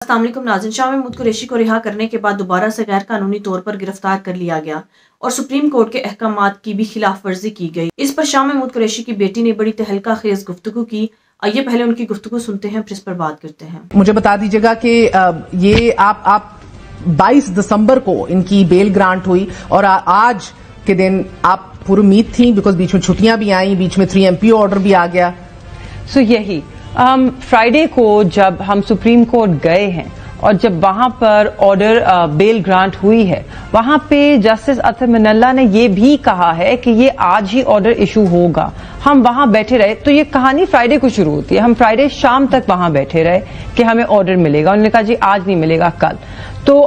अस्सलाम वालेकुम नाज़रीन, शाह महमूद कुरैशी को रिहा करने के बाद दोबारा से गैर कानूनी तौर पर गिरफ्तार कर लिया गया और सुप्रीम कोर्ट के अहकामात की भी खिलाफ वर्जी की गई। इस पर शाह महमूद कुरैशी की बेटी ने बड़ी तहलका खेज गुफ्तगू की। आइए पहले उनकी गुफ्तगू सुनते हैं, फिर इस पर बात करते हैं। मुझे बता दीजिएगा कि ये आप 22 दिसंबर को इनकी बेल ग्रांट हुई और आज के दिन आप पूरी उम्मीद थी, बिकॉज बीच में छुट्टियां भी आई, बीच में 3 MP ऑर्डर भी आ गया। यही फ्राइडे को जब हम सुप्रीम कोर्ट गए हैं और जब वहां पर ऑर्डर बेल ग्रांट हुई है, वहां पे जस्टिस अतर मिनल्ला ने ये भी कहा है कि ये आज ही ऑर्डर इशू होगा। हम वहां बैठे रहे, तो ये कहानी फ्राइडे को शुरू होती है। हम फ्राइडे शाम तक वहां बैठे रहे कि हमें ऑर्डर मिलेगा। उन्होंने कहा जी आज नहीं मिलेगा, कल। तो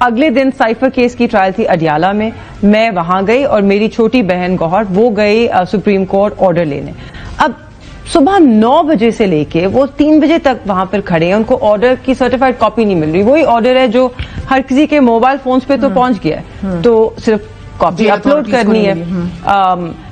अगले दिन साइफर केस की ट्रायल थी अडियाला में। मैं वहां गई और मेरी छोटी बहन गौहर वो गई सुप्रीम कोर्ट ऑर्डर लेने। अब सुबह 9 बजे से लेके वो 3 बजे तक वहां पर खड़े हैं। उनको ऑर्डर की सर्टिफाइड कॉपी नहीं मिल रही। वही ऑर्डर है जो हर किसी के मोबाइल फोन्स पे तो पहुंच गया है, तो सिर्फ कॉपी अपलोड करनी है।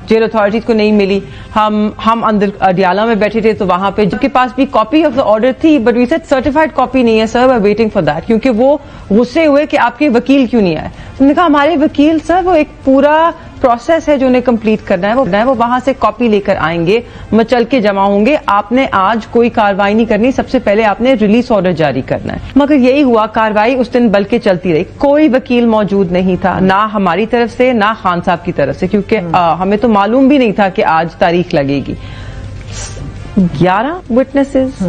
जेल अथॉरिटीज को नहीं मिली। हम अंदर अडियाला में बैठे थे, तो वहां पे जिनके पास भी कॉपी ऑफ द ऑर्डर थी, but we said certified copy नहीं है sir, we are waiting for that. क्योंकि वो गुस्से हुए कि आपके वकील क्यों नहीं आए। उन्होंने कहा हमारे वकील सर, वो एक पूरा प्रोसेस है जो उन्हें कंप्लीट करना है, वो वहां से कॉपी लेकर आएंगे, मचल के जमा होंगे। आपने आज कोई कार्रवाई नहीं करनी, सबसे पहले आपने रिलीज ऑर्डर जारी करना है। मगर यही हुआ, कार्रवाई उस दिन बल्कि चलती रही। कोई वकील मौजूद नहीं था, ना हमारी तरफ से ना खान साहब की तरफ से, क्योंकि हमें तो मालूम भी नहीं था कि आज तारीख लगेगी। 11 विटनेसेस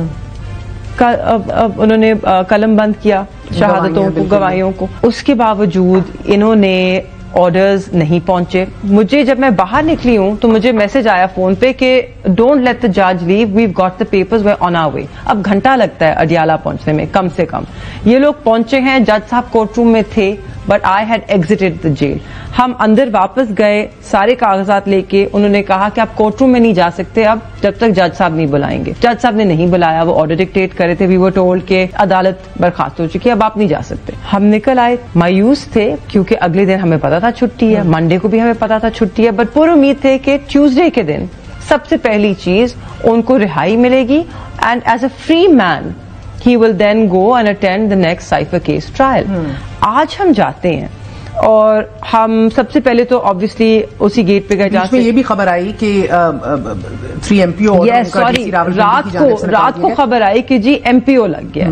उन्होंने कलम बंद किया, शहादतों को, गवाहियों को। उसके बावजूद इन्होंने ऑर्डर्स नहीं पहुंचे। मुझे जब मैं बाहर निकली हूं तो मुझे मैसेज आया फोन पे कि डोंट लेट द जज leave, we got the papers, we're on our way. अब घंटा लगता है अडियाला पहुंचने में, कम से कम। ये लोग पहुंचे हैं, जज साहब कोर्ट रूम में थे, but I had exited the jail. हम अंदर वापस गए सारे कागजात लेके। उन्होंने कहा कि आप कोर्ट रूम में नहीं जा सकते अब जब तक जज साहब नहीं बुलाएंगे। जज साहब ने नहीं बुलाया, वो ऑर्डर डिक्टेट करे थे। वी वर टोल्ड के अदालत बर्खास्त हो चुकी है, अब आप नहीं जा सकते। हम निकल आए, मायूस थे, क्योंकि अगले दिन हमें पता था छुट्टी है, मंडे को भी हमें पता था छुट्टी है, बट पूरी उम्मीद थे कि ट्यूसडे के दिन सबसे पहली चीज उनको रिहाई मिलेगी and as a free man he will then go and attend the next cipher case trial. आज हम जाते हैं और हम सबसे पहले तो ऑब्वियसली उसी गेट पे गए, जहाँ ये भी खबर आई कि 3 MPO रात को खबर आई कि जी MPO लग गया।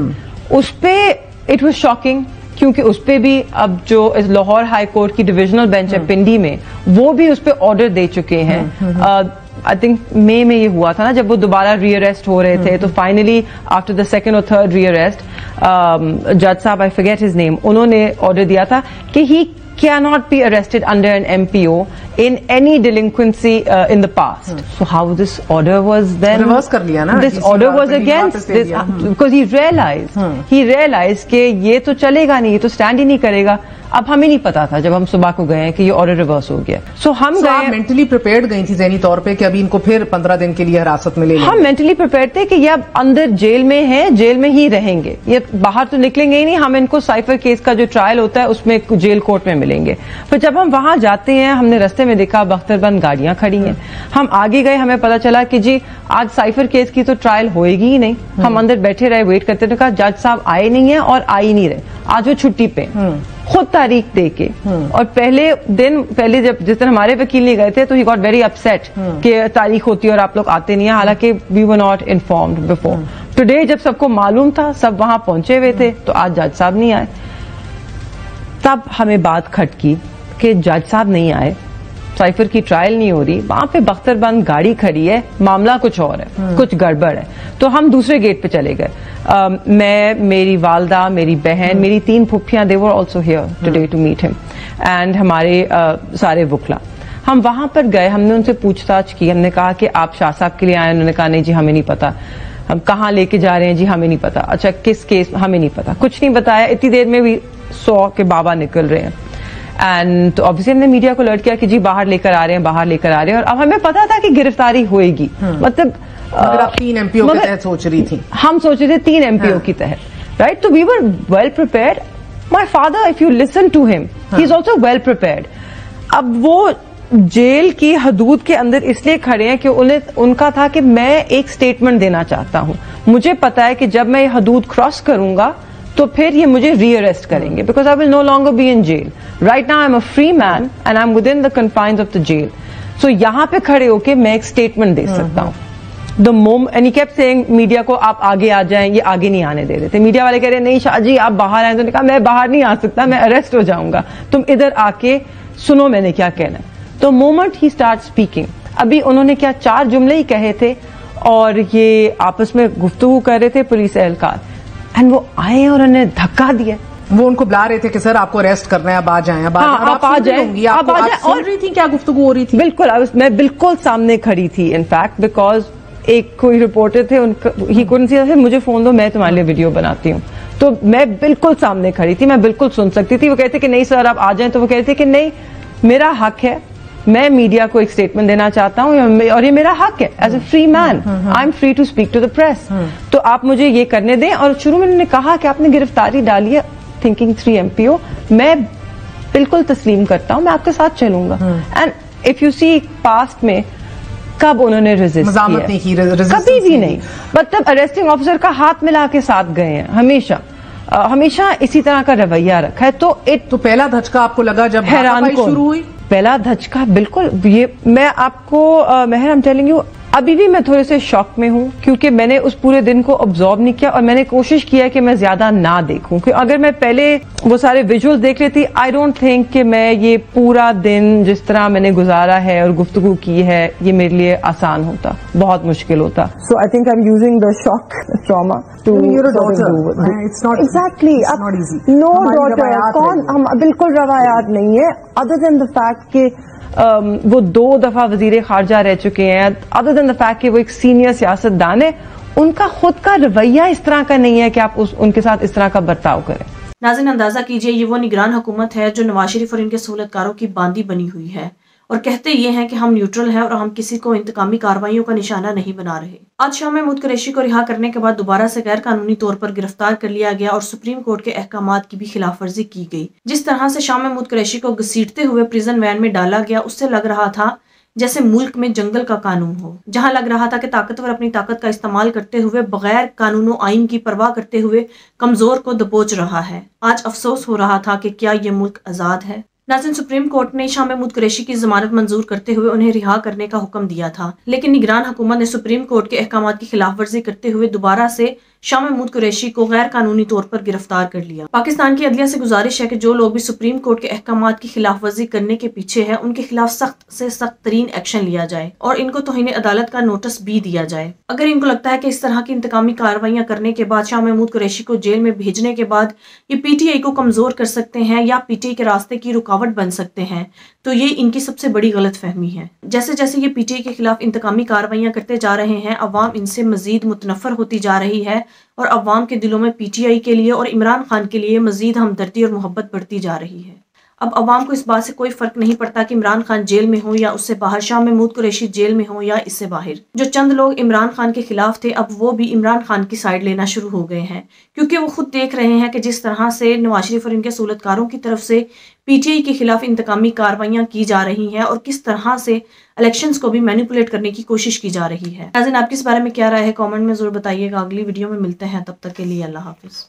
उस पे इट वाज शॉकिंग, क्योंकि उस पे भी अब जो लाहौर हाई कोर्ट की डिविजनल बेंच है पिंडी में, वो भी उस पे ऑर्डर दे चुके हैं। आई थिंक मई में ये हुआ था ना, जब वो दोबारा रीअरेस्ट हो रहे थे। तो फाइनली आफ्टर द 2nd और 3rd रीअरेस्ट, जज साहब, आई फॉरगेट हिज नेम, उन्होंने ऑर्डर दिया था कि ही cannot be arrested under an MPO in any delinquency in the past. So how this order was then reverse कर लिया ना? This order was against this because he realized कि ये तो चलेगा नहीं, ये तो स्टैंड ही नहीं करेगा। अब हमें नहीं पता था जब हम सुबह को गए कि ये ऑर्डर रिवर्स हो गया। सो हम गए, मेंटली प्रिपेयर्ड गई थी ज़हनी तौर पे कि अभी इनको फिर 15 दिन के लिए हिरासत मिलेगी। हम मेंटली प्रिपेयर्ड थे कि ये अब अंदर जेल में है, जेल में ही रहेंगे, ये बाहर तो निकलेंगे ही नहीं। हम इनको साइफर केस का जो ट्रायल होता है उसमें जेल कोर्ट में मिलेंगे। फिर जब हम वहां जाते हैं, हमने रास्ते में देखा बख्तरबंद गाड़ियां खड़ी हैं। हम आगे गए, हमें पता चला कि जी आज साइफर केस की तो ट्रायल होएगी ही नहीं। हम अंदर बैठे रहे, वेट करते रहे। कहा जज साहब आए नहीं है और आ ही नहीं रहे, आज वो छुट्टी पे खुद तारीख दे के। और पहले जब जिस दिन हमारे वकील नहीं गए थे, तो ही गॉट वेरी अपसेट कि तारीख होती है और आप लोग आते नहीं है, हालांकि we were not informed before. Today जब सबको मालूम था, सब वहां पहुंचे हुए थे, तो आज जज साहब नहीं आए। तब हमें बात खटकी कि जज साहब नहीं आए, साइफर की ट्रायल नहीं हो रही, वहां पे बख्तरबंद गाड़ी खड़ी है, मामला कुछ और है, कुछ गड़बड़ है। तो हम दूसरे गेट पे चले गए। मैं, मेरी वालदा, मेरी बहन, मेरी 3 फुफ्फियां, they were also here today to meet him, and हमारे सारे वकला। हम वहां पर गए, हमने उनसे पूछताछ की। हमने कहा कि आप शाह साहब के लिए आए? उन्होंने कहा नहीं जी हमें नहीं पता। हम कहाँ लेके जा रहे हैं? जी हमें नहीं पता। अच्छा किस केस? हमें नहीं पता, कुछ नहीं बताया। इतनी देर में भी 100 के बाबा निकल रहे हैं। एंड तो ऑब्वियसली हमने मीडिया को अलर्ट किया कि जी बाहर लेकर आ रहे हैं, बाहर लेकर आ रहे हैं। और अब हमें पता था कि गिरफ्तारी होएगी। मतलब अगर आप 3 MPO के तहत सोच रही थी, हम सोच रहे थे 3 MPO की तहत, राइट? तो we were well prepared. My father, if you listen to him, he is also well prepared. अब वो जेल की हदूद के अंदर इसलिए खड़े हैं कि उनका था कि मैं एक स्टेटमेंट देना चाहता हूं। मुझे पता है कि जब मैं ये हदूद क्रॉस करूंगा تو پھر یہ مجھے ری اریسٹ کریں گے because I will no longer be in jail. Right now I am a free man and I am within the confines of the jail. So یہاں پہ کھڑے ہو کے میں ایک اسٹیٹمنٹ دے سکتا ہوں. And he kept saying media کو آپ آگے آ جائیں, یہ آگے نہیں آنے دے رہے تھے. میڈیا والے کہہ رہے نہیں شاہ جی آپ باہر آئیں, تو نے کہا میں باہر نہیں آ سکتا, میں اریسٹ ہو جاؤں گا, تم ادھر آ کے سنو میں نے کیا کہنا ہے. تو مومنٹ ہی اسٹارٹ اسپیکنگ, ابھی انہوں نے کیا 4 جملے ہی کہے تھے اور یہ آپس میں گفتگو کر رہے تھے پولیس اہلکار, اینڈ وہ آئے اور انہیں دھکا دیا. وہ ان کو بلا رہے تھے کہ سر آپ کو اریسٹ کرنا ہے, اب آ جائیں. آپ آ جائیں, آپ سن رہی تھی کیا گفتگو ہو رہی تھی؟ بالکل, میں بالکل سامنے کھڑی تھی ان فیکٹ, بیکاز ایک کوئی رپورٹر تھے, ہی couldn't see, مجھے فون دو میں تمہارے لیے ویڈیو بناتی ہوں. تو میں بالکل سامنے کھڑی تھی, میں بالکل سن سکتی تھی. وہ کہتے کہ نہیں سر آپ آ جائیں, تو وہ کہتے کہ نہیں میرا حق ہے, میں میڈیا کو ایک اسٹیٹمنٹ دینا چاہتا ہوں اور یہ میرا حق ہے as a free man, I am free to speak to the press. تو آپ مجھے یہ کرنے دیں. اور شروع میں انہوں نے کہا کہ آپ نے گرفتاری ڈالی ہے تھنکنگ 3 MPO, میں بالکل تسلیم کرتا ہوں, میں آپ کے ساتھ چلوں گا. And if you see past میں کب انہوں نے ریزسٹ کیا؟ کبھی بھی نہیں. مطلب اریسٹنگ آفیسر کا ہاتھ ملا کے ساتھ گئے ہیں, ہمیشہ اسی طرح کا رویہ رکھا ہے. تو پہلا دھچکا آپ کو لگا جب حیران شروع ہوئی؟ پہلا دھچکا بالکل, یہ میں آپ کو مہر I'm telling you, ابھی بھی میں تھوڑے سے شاک میں ہوں کیونکہ میں نے اس پورے دن کو آبزرو نہیں کیا اور میں نے کوشش کیا کہ میں زیادہ نہ دیکھوں. کہ اگر میں پہلے وہ سارے ویژولز دیکھ لیتی, آئی ڈونٹ تھنک کہ میں یہ پورا دن جس طرح میں نے گزارا ہے اور گفتگو کی ہے یہ میرے لیے آسان ہوتا, بہت مشکل ہوتا. So I think I am using the shock trauma to exactly. نو ڈاٹر کون, بالکل روایات نہیں ہے ادر دین دا فیکٹ کہ وہ 2 دفعہ وزیر خارجہ رہ چکے ہیں, ادر دین دا فیکٹ کہ وہ ایک سینئر سیاست دان ہے. ان کا خود کا رویہ اس طرح کا نہیں ہے کہ آپ ان کے ساتھ اس طرح کا برتاؤ کریں. ناظرین اندازہ کیجئے یہ وہ نگران حکومت ہے جو نواز شریف اور ان کے سہولتکاروں کی باندی بنی ہوئی ہے اور کہتے یہ ہیں کہ ہم نیوٹرل ہیں اور ہم کسی کو انتقامی کارروائیوں کا نشانہ نہیں بنا رہے. آج شام محمود قریشی کو رہا کرنے کے بعد دوبارہ سے غیر قانونی طور پر گرفتار کر لیا گیا اور سپریم کورٹ کے احکامات کی بھی خلاف ورزی کی گئی. جس طرح سے شام محمود قریشی کو گھسیٹتے ہوئے پریزن وین میں ڈالا گیا اس سے لگ رہا تھا جیسے ملک میں جنگل کا قانون ہو, جہاں لگ رہا تھا کہ طاقتور اپنی طاقت کا استعمال کرتے ہوئے بغیر قانون و آئین کی پرواہ کرتے ہوئے کمزور کو دبوچ رہا ہے. آج افسوس ہو رہا تھا کہ کیا یہ ملک آزاد ہے. ناظرین سپریم کورٹ نے شاہ محمود قریشی کی ضمانت منظور کرتے ہوئے انہیں رہا کرنے کا حکم دیا تھا, لیکن نگران حکومت نے سپریم کورٹ کے احکامات کی خلاف ورزی کرتے ہوئے دوبارہ سے شاہ محمود قریشی کو غیر قانونی طور پر گرفتار کر لیا. پاکستان کی عدلیہ سے گزارش ہے کہ جو لوگ بھی سپریم کورٹ کے احکامات کی خلاف ورزی کرنے کے پیچھے ہیں ان کے خلاف سخت سے سخت ترین ایکشن لیا جائے اور ان کو توہین عدالت کا نوٹس بھی دیا جائے. اگر ان کو لگتا ہے کہ اس طرح کی انتقامی کارروائیاں کرنے کے بعد شاہ محمود قریشی کو جیل میں بھیجنے کے بعد یہ پی ٹی آئی کو کمزور کر سکتے ہیں یا پی ٹی آئی کے راستے کی رکاوٹ بن سکتے ہیں, تو یہ ان کی سب سے بڑی غلط فہمی ہے. جیسے جیسے یہ پی ٹی آئی کے خلاف انتقامی کارروائیاں کرتے جا رہے ہیں, عوام ان سے مزید متنفر ہوتی جا رہی ہے اور عوام کے دلوں میں پی ٹی آئی کے لیے اور عمران خان کے لیے مزید ہمدردی اور محبت بڑھتی جا رہی ہے. اب عوام کو اس بات سے کوئی فرق نہیں پڑتا کہ عمران خان جیل میں ہو یا اس سے باہر, شاہ محمود قریشی جیل میں ہو یا اس سے باہر. جو چند لوگ عمران خان کے خلاف تھے اب وہ بھی عمران خان کی سائیڈ لینا شروع ہو گئے ہیں, کیونکہ وہ خود دیکھ رہے ہیں کہ جس طرح سے نواز شریف اور ان کے سہولتکاروں کی طرف سے پی ٹی آئی کے خلاف انتقامی کارروائیاں کی جا رہی ہیں اور کس طرح سے الیکشنز کو بھی مینیپولیٹ کرنے کی کوشش کی جا رہی ہے. ناظرین آپ کی اس بارے میں کیا رائے ہے کامنٹ میں ضرور بتائیے گا. اگلی ویڈیو میں ملتے ہیں, تب تک کے لیے اللہ حافظ.